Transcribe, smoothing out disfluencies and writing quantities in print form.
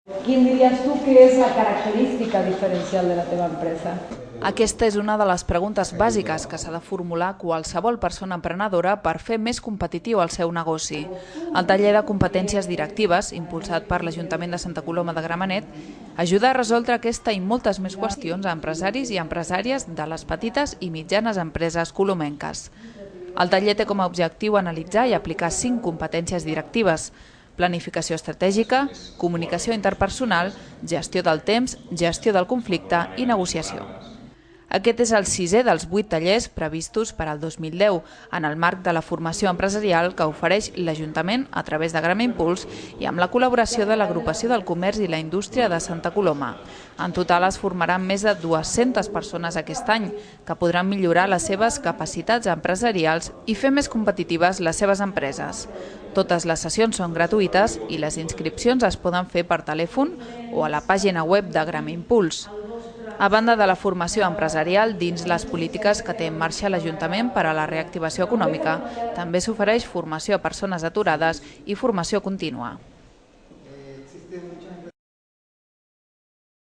Quin diries tu que és la característica diferencial de la teva empresa? Aquesta és una de les preguntes bàsiques que s'ha de formular qualsevol persona emprenedora per fer més competitiu el seu negoci. El taller de competències directives, impulsat per l'Ajuntament de Santa Coloma de Gramenet, ajuda a resoldre aquesta i moltes més qüestions a empresaris i empresàries de les petites i mitjanes empreses colomenques. El taller té com a objectiu analitzar i aplicar 5 competències directives: planificació estratègica, comunicació interpersonal, gestió del temps, gestió del conflicte i negociació. Aquest és el 6è dels 8 tallers previstos per al 2010 en el marc de la formació empresarial que ofereix l'Ajuntament a través de Grama Impuls i amb la col·laboració de l'Agrupació del Comerç i la Indústria de Santa Coloma. En total es formaran més de 200 persones aquest any que podran millorar les seves capacitats empresarials i fer més competitives les seves empreses. Totes les sessions són gratuïtes i les inscripcions es poden fer per telèfon o a la pàgina web de Grama Impuls. A banda de la formació empresarial dins les polítiques que té en marxa l'Ajuntament per a la reactivació econòmica, també s'ofereix formació a persones aturades i formació contínua.